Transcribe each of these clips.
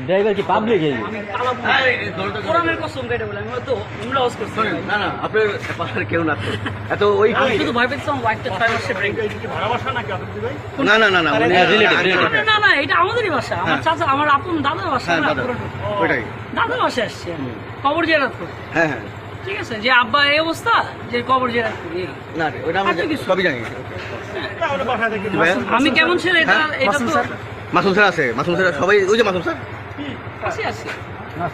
driver কি public কোরআনের কসম কেটে বলে আমি তো উমরা ওয়াজ করছি না না আপনার পাশে কেউ না এত ওই আমি শুধু ভয় পেয়েছিলাম ওয়াইফটা 6 মাসে প্রেগন্যান্ট না না না না না না এটা আমাদেরই বাসা আমার চাচা আমার আপন দাদার বাসা ওইটাই দাদার বাসায় আসছে কবর জিয়ারত করতে হ্যাঁ হ্যাঁ ঠিক আছে যে আব্বা এই অবস্থা যে কবর জিয়ারত করি না ওইটা আমরা সবই জানি আমি কেমন ছেলে এটা এটা তো মাসুম স্যার আছে মাসুম স্যার সবাই ওই যে মাসুম স্যার আছে আছে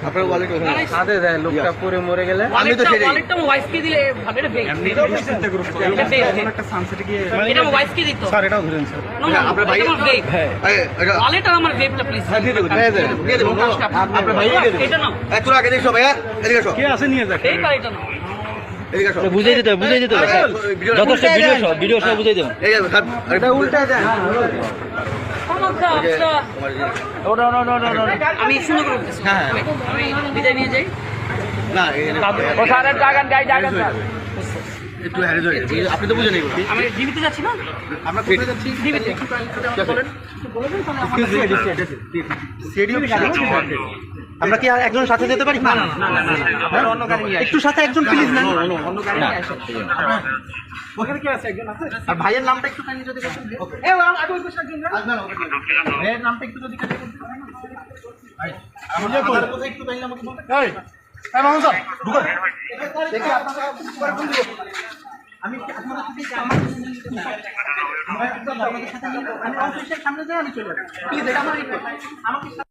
আপনার ওয়ালেট ওখানে সাথে দেয় লোকটা পরে মরে গেলে আমি তো সেটাই ওয়ালেটটা আমার ওয়াইফকে দিলে ভাবে এটা ফেক এটা ফেক একটা সানসেটে গিয়ে এটা আমার ওয়াইফকে দিত স্যার এটাও ধরেন স্যার আপনার ভাই ফেক এটা ওয়ালেট আর আমার ফেকটা প্লিজ হ্যাঁ দিয়ে দেবো আপনার ভাই এটা নাও একটু আগে দেখো ভাইয়া এদিকে আসো কে আছে নিয়ে যাক এই পার এটা নাও এদিকে আসো বুঝাই দিতে যথেষ্ট ভিডিও সব বুঝাই দেবেন এই স্যার এটা উল্টা দেন আমি সুন্দর করে বলতেছি হ্যাঁ আমি বিদায় নিয়ে যাই না ও স্যারের জায়গা জায়গা একটু হ্যারেজ হয়ে গেছে আপনি তো বুঝেন এগুলো আমি ডিবিতে যাচ্ছি না আমরা কোথায় যাচ্ছি ডিবিতে বলেন আমরা কি আর একজন সাথে যেতে পারি না অন্য গাড়ি একটু সাথে একজন প্লিজ না অন্য গাড়ি নিয়ে আসো ওখানে কি আছে একজন আছে আর ভাইয়ের নামটা একটু কাইন্ডলি যদি বলেন এই আগে ওই পাশে একজন ভাইয়ের নামটা একটু যদি কাইন্ডলি বলতে পারেন ভাই আমাদের কোথায় একটু কাইন্ডলি আমাকে বলতে এই মামুন স্যার ঢুকুন দেখি আপনারা উপরে কোন দিকে আমি আপনাদের সাথে আমার সাথে নিয়ে আমি অফিসের সামনে যাই আমি চলে যাই প্লিজ এটা আমার আমাকে